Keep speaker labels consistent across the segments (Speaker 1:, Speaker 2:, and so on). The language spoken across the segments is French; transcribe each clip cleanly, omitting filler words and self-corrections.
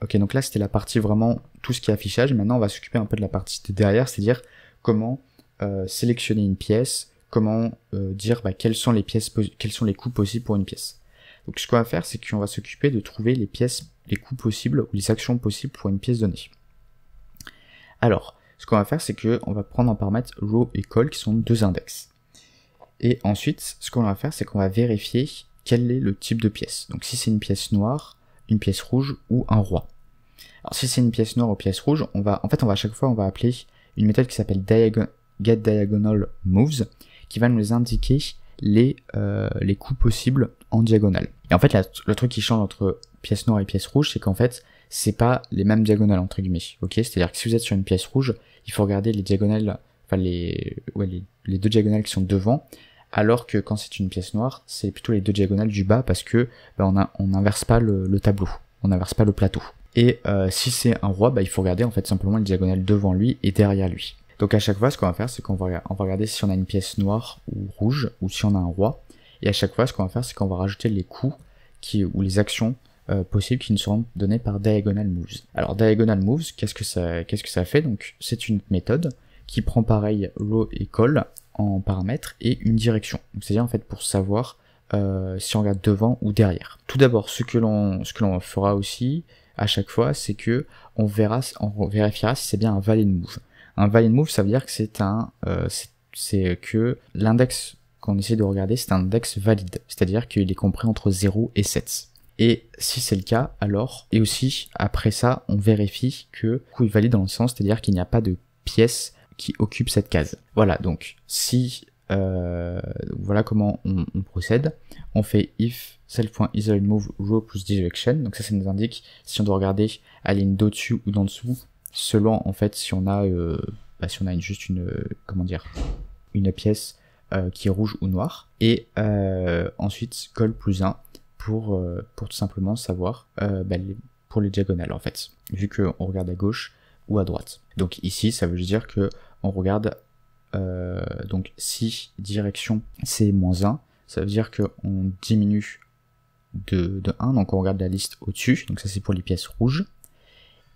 Speaker 1: Ok, donc là c'était la partie vraiment tout ce qui est affichage. Maintenant on va s'occuper un peu de la partie de derrière, c'est-à-dire comment sélectionner une pièce, comment dire quelles sont les coûts possibles pour une pièce. Donc ce qu'on va faire, c'est qu'on va s'occuper de trouver les coûts possibles ou les actions possibles pour une pièce donnée. Alors, ce qu'on va faire, c'est qu'on va prendre en paramètre row et col qui sont deux index. Et ensuite, ce qu'on va faire, c'est qu'on va vérifier quel est le type de pièce. Donc si c'est une pièce noire, une pièce rouge ou un roi. Alors si c'est une pièce noire ou pièce rouge, à chaque fois on va appeler une méthode qui s'appelle getDiagonalMoves qui va nous indiquer les coûts possibles en diagonale. Et en fait le truc qui change entre pièce noire et pièce rouge, c'est qu'en fait c'est pas les mêmes diagonales entre guillemets. Ok, c'est-à-dire que si vous êtes sur une pièce rouge, il faut regarder les diagonales, les deux diagonales qui sont devant. Alors que quand c'est une pièce noire, c'est plutôt les deux diagonales du bas parce que on n'inverse pas le tableau, on n'inverse pas le plateau. Et si c'est un roi, il faut regarder en fait simplement les diagonales devant lui et derrière lui. Donc à chaque fois, ce qu'on va faire, c'est qu'on va regarder si on a une pièce noire ou rouge ou si on a un roi. Et à chaque fois, ce qu'on va faire, c'est qu'on va rajouter les coûts ou les actions possibles qui nous seront données par Diagonal Moves. Alors Diagonal Moves, qu'est-ce que ça fait? Donc c'est une méthode qui prend pareil row et col en paramètres et une direction. C'est-à-dire en fait pour savoir si on regarde devant ou derrière. Tout d'abord, ce que l'on fera aussi à chaque fois, c'est que on vérifiera si c'est bien un valid move. Un valid move, ça veut dire que c'est que l'index qu'on essaie de regarder, c'est un index valide, c'est-à-dire qu'il est compris entre 0 et 7. Et si c'est le cas, alors, et aussi après ça, on vérifie que coup est valide dans le sens, c'est-à-dire qu'il n'y a pas de pièce qui occupe cette case. Voilà, donc si voilà comment on procède. On fait if self.isOnMove row plus direction. Donc ça nous indique si on doit regarder à la ligne d'au-dessus ou d'en dessous, selon en fait si on a juste une pièce qui est rouge ou noire. Et ensuite col plus 1 pour tout simplement savoir pour les diagonales en fait, vu qu'on regarde à gauche ou à droite. Donc ici ça veut dire que on regarde donc si direction c'est -1, ça veut dire qu'on diminue de 1, donc on regarde la liste au-dessus, donc ça c'est pour les pièces rouges,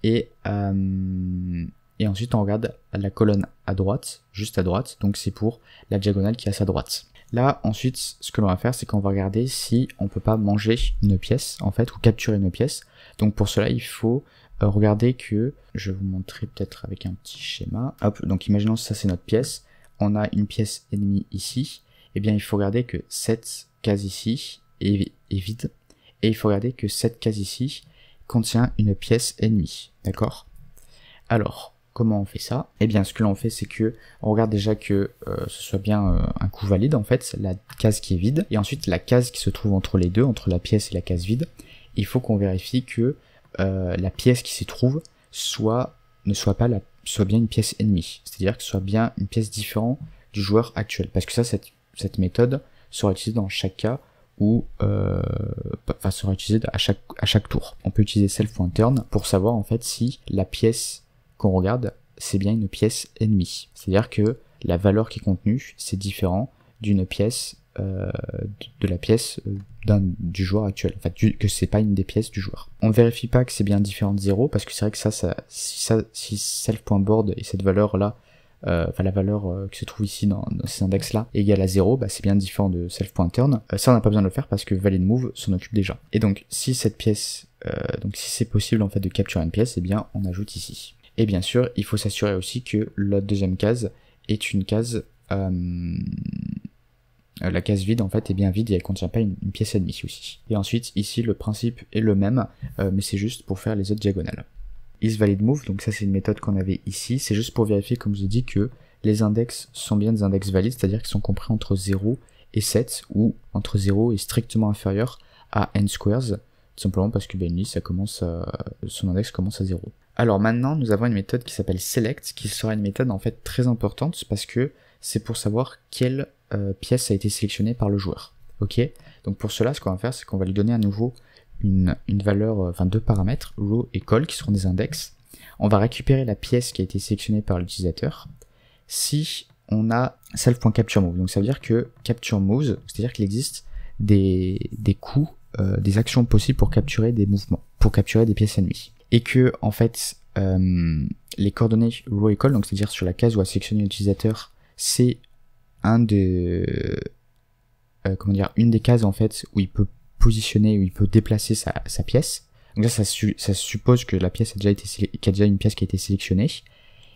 Speaker 1: et ensuite on regarde la colonne à droite, juste à droite, donc c'est pour la diagonale qui est à sa droite. Là ensuite ce que l'on va faire, c'est qu'on va regarder si on peut pas manger une pièce en fait, ou capturer une pièce. Donc pour cela il faut regarder que, je vais vous montrer peut-être avec un petit schéma. Hop, donc imaginons que ça c'est notre pièce, on a une pièce ennemie ici, et bien il faut regarder que cette case ici est vide, et il faut regarder que cette case ici contient une pièce ennemie, d'accord? Alors, comment on fait ça? Eh bien ce que l'on fait, c'est que on regarde déjà que ce soit bien un coup valide en fait, la case qui est vide, et ensuite la case qui se trouve entre les deux, entre la pièce et la case vide, il faut qu'on vérifie que la pièce qui s'y trouve soit bien une pièce ennemie, c'est-à-dire que ce soit bien une pièce différente du joueur actuel, parce que ça, cette méthode sera utilisée dans chaque cas ou sera utilisée à chaque tour. On peut utiliser self.turn pour savoir en fait si la pièce qu'on regarde c'est bien une pièce ennemie, c'est-à-dire que la valeur qui est contenue c'est différent d'une pièce de la pièce du joueur actuel, en fait, que c'est pas une des pièces du joueur. On ne vérifie pas que c'est bien différent de 0, parce que c'est vrai que si self.board et cette valeur là, la valeur qui se trouve ici dans ces index là égale à 0, c'est bien différent de self.turn. Ça on n'a pas besoin de le faire parce que valid move s'en occupe déjà. Et donc si cette pièce, si c'est possible en fait de capturer une pièce, eh bien on ajoute ici. Et bien sûr il faut s'assurer aussi que la deuxième case est une case la case vide en fait est bien vide et elle contient pas une pièce ennemie aussi. Et ensuite ici le principe est le même, mais c'est juste pour faire les autres diagonales. IsValidMove, donc ça c'est une méthode qu'on avait ici, c'est juste pour vérifier comme je vous ai dit que les index sont bien des index valides, c'est-à-dire qu'ils sont compris entre 0 et 7 ou entre 0 et strictement inférieur à n squares, tout simplement parce que une liste son index commence à 0. Alors maintenant nous avons une méthode qui s'appelle select, qui sera une méthode en fait très importante parce que c'est pour savoir quelle pièce a été sélectionnée par le joueur. Ok, donc pour cela ce qu'on va faire c'est qu'on va lui donner à nouveau une valeur, deux paramètres, row et col qui seront des index. On va récupérer la pièce qui a été sélectionnée par l'utilisateur si on a self.captureMove. Donc ça veut dire que captureMoves, c'est-à-dire qu'il existe des coûts, des actions possibles pour capturer des mouvements, pour capturer des pièces ennemies. et que en fait les coordonnées row et col, donc c'est-à-dire sur la case où a sélectionné l'utilisateur, c'est une des cases en fait où il peut positionner, où il peut déplacer sa pièce. Donc là, ça suppose que la pièce qu'il y a déjà une pièce qui a été sélectionnée.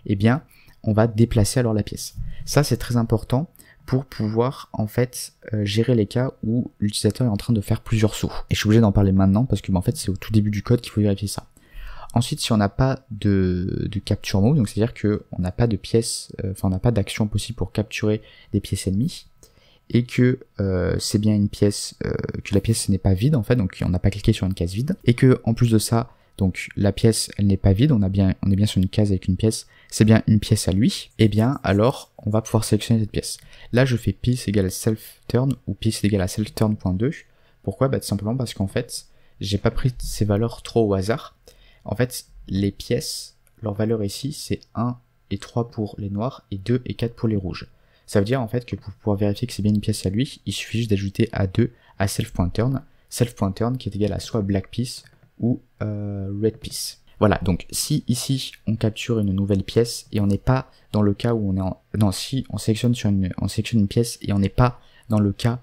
Speaker 1: Eh bien, on va déplacer alors la pièce. Ça, c'est très important pour pouvoir en fait gérer les cas où l'utilisateur est en train de faire plusieurs sauts. Et je suis obligé d'en parler maintenant parce que en fait, c'est au tout début du code qu'il faut vérifier ça. Ensuite, si on n'a pas de capture move, donc c'est-à-dire que on n'a pas de pièce, on n'a pas d'action possible pour capturer des pièces ennemies, et que c'est bien une pièce, que la pièce n'est pas vide en fait, donc on n'a pas cliqué sur une case vide, et que en plus de ça, donc la pièce elle n'est pas vide, on est bien sur une case avec une pièce, c'est bien une pièce à lui, et bien alors on va pouvoir sélectionner cette pièce. Là je fais piece égale self turn ou piece égale à self turn.2. Pourquoi? Tout simplement parce qu'en fait j'ai pas pris ces valeurs trop au hasard. En fait les pièces, leur valeur ici c'est 1 et 3 pour les noirs et 2 et 4 pour les rouges. Ça veut dire en fait que pour pouvoir vérifier que c'est bien une pièce à lui, il suffit juste d'ajouter A2 à self.turn qui est égal à soit black piece ou red piece. Voilà, donc si ici on capture une nouvelle pièce et on n'est pas dans le cas où on est si on sélectionne une pièce et on n'est pas dans le cas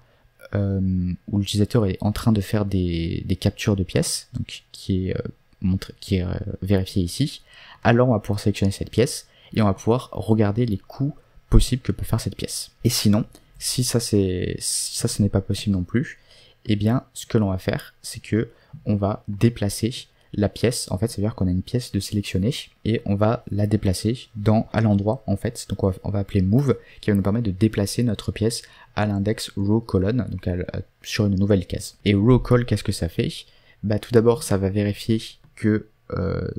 Speaker 1: où l'utilisateur est en train de faire des captures de pièces, donc qui est vérifié ici, alors on va pouvoir sélectionner cette pièce et on va pouvoir regarder les coûts possible que peut faire cette pièce. Et sinon, si ça ce n'est pas possible non plus, eh bien ce que l'on va faire, c'est que on va déplacer la pièce. En fait, ça veut dire qu'on a une pièce de sélectionner et on va la déplacer à l'endroit en fait. Donc on va appeler move qui va nous permettre de déplacer notre pièce à l'index row colonne, donc sur une nouvelle case. Et row call, qu'est-ce que ça fait? Tout d'abord, ça va vérifier que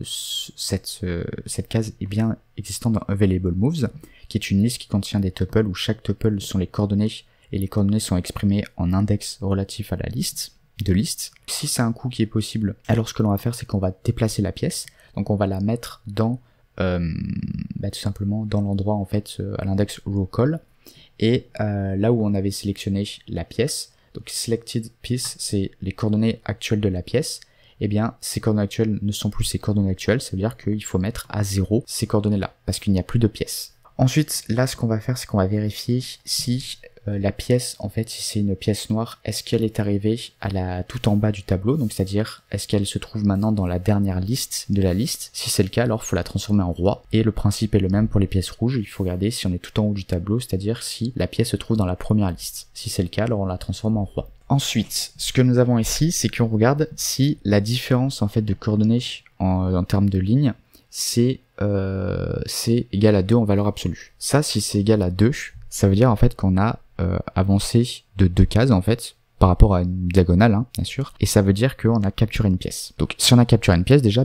Speaker 1: cette case est bien existante dans available moves, qui est une liste qui contient des tuples où chaque tuple sont les coordonnées et les coordonnées sont exprimées en index relatif à la liste. Si c'est un coup qui est possible, alors ce que l'on va faire c'est qu'on va déplacer la pièce, donc on va la mettre dans tout simplement dans l'endroit en fait à l'index row call, et là où on avait sélectionné la pièce, donc selected piece c'est les coordonnées actuelles de la pièce, eh bien ces coordonnées actuelles ne sont plus ces coordonnées actuelles, ça veut dire qu'il faut mettre à 0 ces coordonnées là, parce qu'il n'y a plus de pièce. Ensuite, là, ce qu'on va faire, c'est qu'on va vérifier si la pièce, en fait, si c'est une pièce noire, est-ce qu'elle est arrivée tout en bas du tableau, donc c'est-à-dire, est-ce qu'elle se trouve maintenant dans la dernière liste de la liste? Si c'est le cas, alors il faut la transformer en roi. Et le principe est le même pour les pièces rouges, il faut regarder si on est tout en haut du tableau, c'est-à-dire si la pièce se trouve dans la première liste. Si c'est le cas, alors on la transforme en roi. Ensuite, ce que nous avons ici, c'est qu'on regarde si la différence, en fait, de coordonnées en termes de lignes, c'est égal à 2 en valeur absolue. Ça, si c'est égal à 2, ça veut dire en fait qu'on a avancé de 2 cases en fait par rapport à une diagonale, hein, bien sûr, et ça veut dire qu'on a capturé une pièce. Donc si on a capturé une pièce, déjà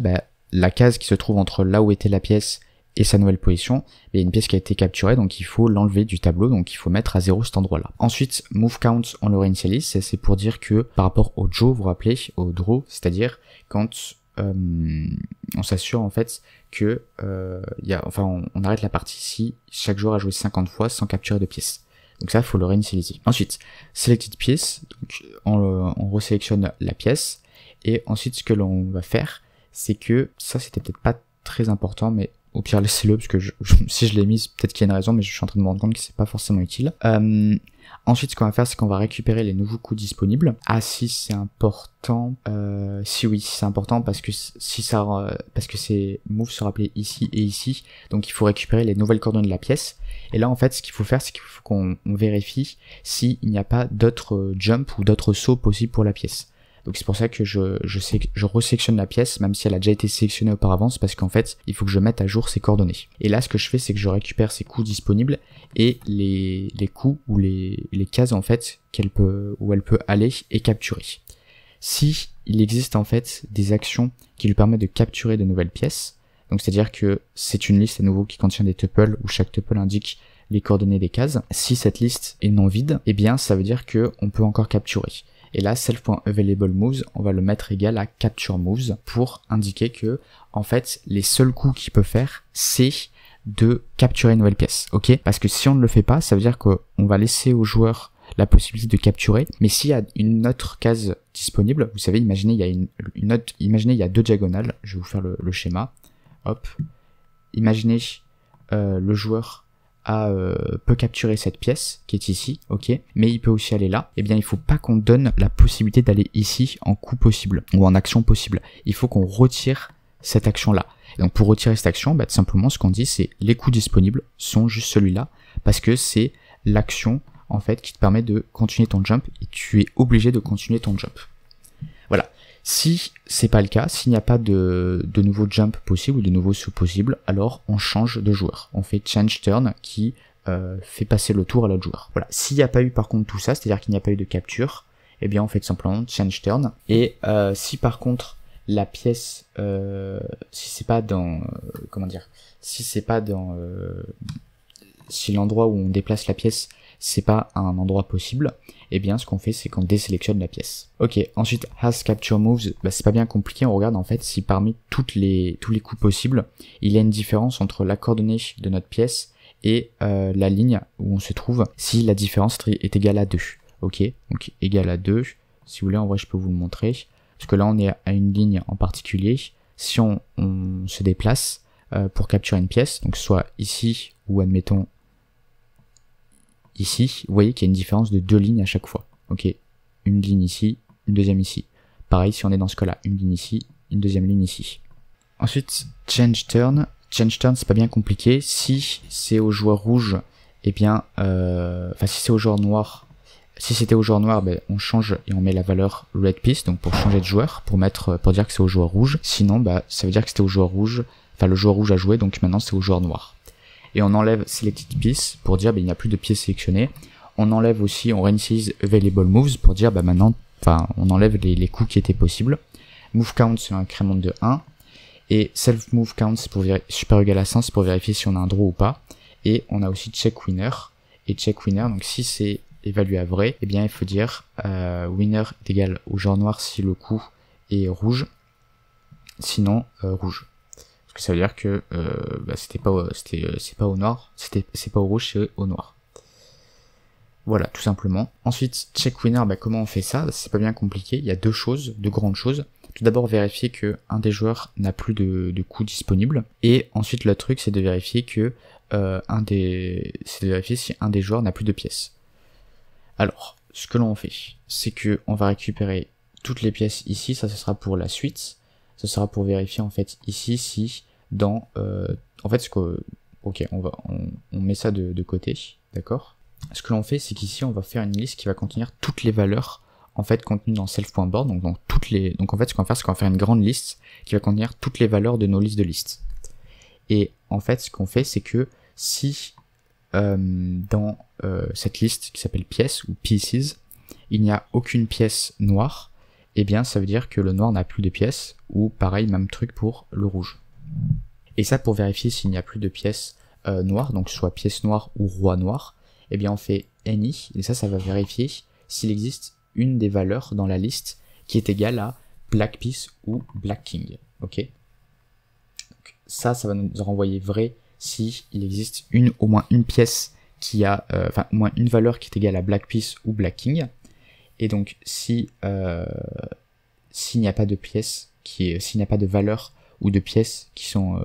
Speaker 1: la case qui se trouve entre là où était la pièce et sa nouvelle position, il y a une pièce qui a été capturée, donc il faut l'enlever du tableau, donc il faut mettre à 0 cet endroit-là. Ensuite, move count on le réinitialise, c'est pour dire que par rapport au draw, vous vous rappelez, au draw, c'est-à-dire quand on s'assure en fait que on arrête la partie si chaque joueur a joué 50 fois sans capturer de pièces. Donc ça, il faut le réinitialiser. Ensuite, selected piece, donc on resélectionne la pièce, et ensuite ce que l'on va faire, c'est que ça c'était peut-être pas très important, mais au pire laissez-le parce que si je l'ai mis, peut-être qu'il y a une raison, mais je suis en train de me rendre compte que c'est pas forcément utile. Ensuite, ce qu'on va faire, c'est qu'on va récupérer les nouveaux coups disponibles. Ah, si c'est important, si oui, c'est important parce que parce que ces moves sont rappelés ici et ici, donc il faut récupérer les nouvelles coordonnées de la pièce. Et là, en fait, ce qu'il faut faire, c'est qu'il faut qu'on vérifie s'il n'y a pas d'autres jumps ou d'autres sauts possibles pour la pièce. Donc c'est pour ça que je resélectionne la pièce, même si elle a déjà été sélectionnée auparavant, c'est parce qu'en fait, il faut que je mette à jour ses coordonnées. Et là, ce que je fais, c'est que je récupère ces coups disponibles et les coups ou les cases, en fait, où elle peut aller et capturer. Si il existe, en fait, des actions qui lui permettent de capturer de nouvelles pièces, donc c'est-à-dire que c'est une liste à nouveau qui contient des tuples, où chaque tuple indique les coordonnées des cases. Si cette liste est non vide, eh bien, ça veut dire qu'on peut encore capturer. Et là, self.available moves, on va le mettre égal à capture moves pour indiquer que, en fait, les seuls coups qu'il peut faire, c'est de capturer une nouvelle pièce, ok? Parce que si on ne le fait pas, ça veut dire qu'on va laisser au joueur la possibilité de capturer, mais s'il y a une autre case disponible, vous savez, imaginez il y a imaginez il y a 2 diagonales, je vais vous faire le schéma, hop, imaginez le joueur peut capturer cette pièce qui est ici, ok, mais il peut aussi aller là, et bien il faut pas qu'on donne la possibilité d'aller ici en coup possible, ou en action possible, il faut qu'on retire cette action-là. Donc pour retirer cette action, tout simplement ce qu'on dit c'est les coups disponibles sont juste celui-là, parce que c'est l'action en fait qui te permet de continuer ton jump, et tu es obligé de continuer ton jump. Voilà. Si c'est pas le cas, s'il n'y a pas de nouveau jump possible ou de nouveau saut possible, alors on change de joueur. On fait change turn qui fait passer le tour à l'autre joueur. Voilà. S'il n'y a pas eu par contre tout ça, c'est-à-dire qu'il n'y a pas eu de capture, eh bien on fait tout simplement change turn. Et si par contre la pièce, si c'est pas dans, si l'endroit où on déplace la pièce, c'est pas un endroit possible, eh bien ce qu'on fait c'est qu'on désélectionne la pièce. Ok, ensuite has capture moves, c'est pas bien compliqué, on regarde en fait si parmi tous les coups possibles, il y a une différence entre la coordonnée de notre pièce et la ligne où on se trouve, si la différence est égale à 2. Ok, donc égale à 2, si vous voulez en vrai je peux vous le montrer, parce que là on est à une ligne en particulier, si on se déplace pour capturer une pièce, donc soit ici ou admettons ici, vous voyez qu'il y a une différence de 2 lignes à chaque fois. Ok, une ligne ici, une deuxième ici. Pareil, si on est dans ce cas-là, une ligne ici, une deuxième ligne ici. Ensuite, change turn. Change turn, c'est pas bien compliqué. Si c'est au joueur rouge, eh bien, si c'est au joueur noir, si c'était au joueur noir, on change et on met la valeur red piece, donc pour changer de joueur, pour dire que c'est au joueur rouge. Sinon, ça veut dire que c'était au joueur rouge, le joueur rouge a joué, donc maintenant c'est au joueur noir. Et on enlève selected piece pour dire il n'y a plus de pièces sélectionnées. On enlève aussi, on reinitialise available moves pour dire maintenant, on enlève les coups qui étaient possibles. Move count c'est un incrément de 1. Et self move count c'est pour super égal à 100, c'est pour vérifier si on a un draw ou pas. Et on a aussi check winner. Et check winner, donc si c'est évalué à vrai, eh bien il faut dire winner est égal au joueur noir si le coup est rouge. Sinon rouge. Ça veut dire que c'est pas au noir, c'est pas au rouge, c'est au noir. Voilà, tout simplement. Ensuite, check winner, comment on fait ça? C'est pas bien compliqué, il y a deux grandes choses. Tout d'abord, vérifier que un des joueurs n'a plus de coups disponibles. Et ensuite, le truc, c'est de vérifier que si un des joueurs n'a plus de pièces. Alors, ce que l'on fait, c'est que on va récupérer toutes les pièces ici, ça ce sera pour la suite. Ce sera pour vérifier en fait ici si dans on met ça de côté, d'accord. Ce que l'on fait c'est qu'ici on va faire une liste qui va contenir toutes les valeurs en fait contenues dans self.board, donc en fait ce qu'on va faire c'est qu'on va faire une grande liste qui va contenir toutes les valeurs de nos listes de listes. Et en fait ce qu'on fait c'est que si dans cette liste qui s'appelle pièces ou pieces, il n'y a aucune pièce noire, eh bien ça veut dire que le noir n'a plus de pièces, ou pareil, même truc pour le rouge. Et ça pour vérifier s'il n'y a plus de pièces noires, donc soit pièce noire ou roi noir, eh bien on fait any, et ça va vérifier s'il existe une des valeurs dans la liste qui est égale à black piece ou black king, ok. Donc, ça va nous renvoyer vrai si il existe au moins une pièce qui a, au moins une valeur qui est égale à black piece ou black king. Et donc s'il n'y a pas de pièces s'il n'y a pas de valeur ou de pièces qui sont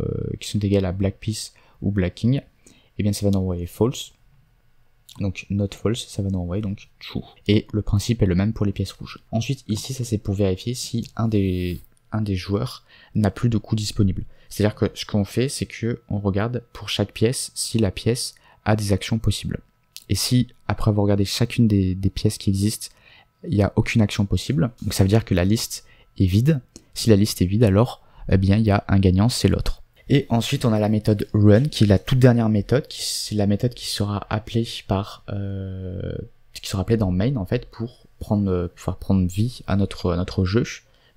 Speaker 1: égales à black piece ou black king, eh bien ça va nous envoyer false. Donc not false, ça va nous envoyer donc true. Et le principe est le même pour les pièces rouges. Ensuite ici ça c'est pour vérifier si un des joueurs n'a plus de coups disponibles. C'est-à-dire que ce qu'on fait c'est que on regarde pour chaque pièce si la pièce a des actions possibles. Et si après avoir regardé chacune des pièces qui existent, il n'y a aucune action possible, donc ça veut dire que la liste est vide. Si la liste est vide, alors eh bien il y a un gagnant, c'est l'autre. Et ensuite on a la méthode run, qui est la toute dernière méthode, c'est la méthode qui sera appelée dans main en fait pour pouvoir prendre vie à notre jeu.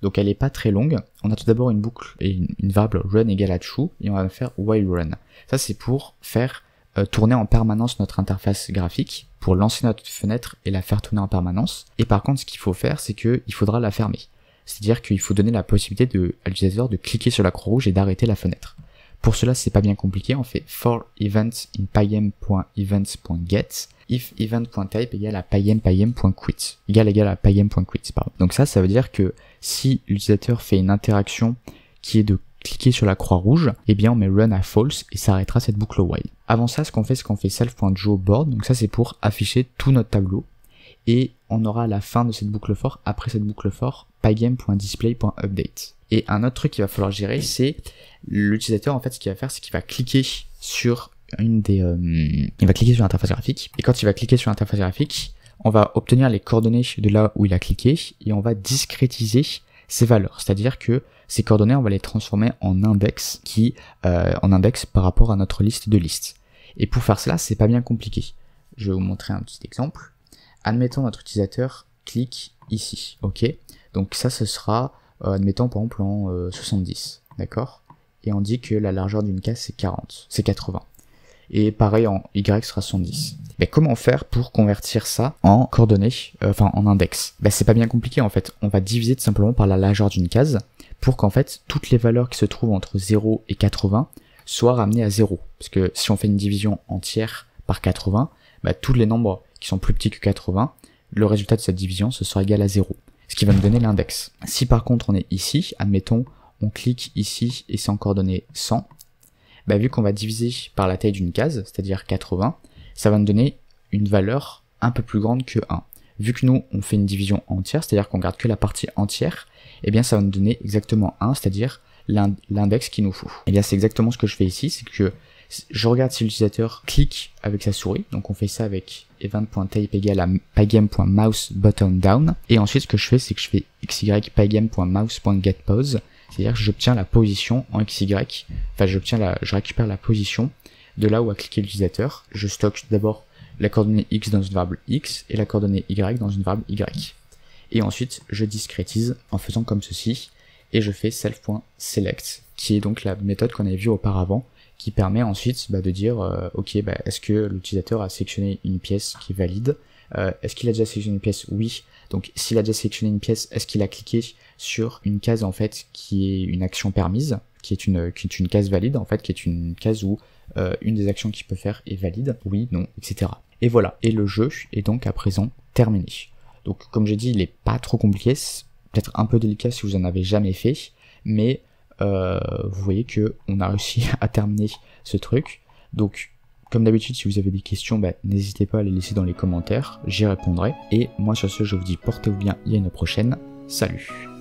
Speaker 1: Donc elle est pas très longue. On a tout d'abord une boucle et une variable run égale à true, et on va faire while run. Ça c'est pour faire tourner en permanence notre interface graphique, pour lancer notre fenêtre et la faire tourner en permanence. Et par contre, ce qu'il faut faire, c'est qu'il faudra la fermer. C'est-à-dire qu'il faut donner la possibilité à l'utilisateur de cliquer sur la croix rouge et d'arrêter la fenêtre. Pour cela, c'est pas bien compliqué, on fait for event in pygame.events.get, if event.type égale à pym.quit, égale à pym.quit, pardon. Donc ça veut dire que si l'utilisateur fait une interaction qui est de cliquer sur la croix rouge, eh bien on met run à false et ça arrêtera cette boucle while. Avant ça, ce qu'on fait self.drawBoard, donc ça c'est pour afficher tout notre tableau, et on aura à la fin de cette boucle for, après cette boucle for, pygame.display.update. Et un autre truc qu'il va falloir gérer, c'est l'utilisateur, en fait, ce qu'il va faire, c'est qu'il va cliquer sur il va cliquer sur l'interface graphique, et quand il va cliquer sur l'interface graphique, on va obtenir les coordonnées de là où il a cliqué, et on va discrétiser ses valeurs, c'est-à-dire que ces coordonnées, on va les transformer en index par rapport à notre liste de listes. Et pour faire cela, c'est pas bien compliqué. Je vais vous montrer un petit exemple. Admettons notre utilisateur clique ici, ok. Donc ça, ce sera, admettons par exemple en 70, d'accord. Et on dit que la largeur d'une case c'est 80. Et pareil en Y sera 110. Mais comment faire pour convertir ça en coordonnées, en index? C'est pas bien compliqué en fait. On va diviser tout simplement par la largeur d'une case pour qu'en fait toutes les valeurs qui se trouvent entre 0 et 80 soient ramenées à 0. Parce que si on fait une division entière par 80, tous les nombres qui sont plus petits que 80, le résultat de cette division ce sera égal à 0. Ce qui va me donner l'index. Si par contre on est ici, admettons, on clique ici et c'est en coordonnées 100, vu qu'on va diviser par la taille d'une case, c'est-à-dire 80, ça va nous donner une valeur un peu plus grande que 1. Vu que nous, on fait une division entière, c'est-à-dire qu'on garde que la partie entière, eh bien ça va nous donner exactement 1, c'est-à-dire l'index qu'il nous faut. Et bien c'est exactement ce que je fais ici, c'est que je regarde si l'utilisateur clique avec sa souris, donc on fait ça avec event.type égale à pygame.mouse button down, et ensuite ce que je fais, c'est que je fais xy pygame.mouse.getPose, c'est-à-dire que j'obtiens la position en xy, je récupère la position de là où a cliqué l'utilisateur. Je stocke d'abord la coordonnée x dans une variable x et la coordonnée y dans une variable y. Et ensuite, je discrétise en faisant comme ceci, et je fais self.select, qui est donc la méthode qu'on avait vue auparavant, qui permet ensuite de dire, est-ce que l'utilisateur a sélectionné une pièce qui est valide? Est-ce qu'il a déjà sélectionné une pièce? Oui. Donc s'il a déjà sélectionné une pièce, est-ce qu'il a cliqué sur une case en fait qui est une action permise, qui est une case valide en fait, qui est une case où une des actions qu'il peut faire est valide, oui, non, etc. Et voilà, et le jeu est donc à présent terminé. Donc comme j'ai dit, il est pas trop compliqué, c'est peut-être un peu délicat si vous en avez jamais fait, mais vous voyez que on a réussi à terminer ce truc. Donc comme d'habitude, si vous avez des questions, n'hésitez pas à les laisser dans les commentaires, j'y répondrai. Et moi sur ce, je vous dis portez-vous bien, il y a une prochaine, salut.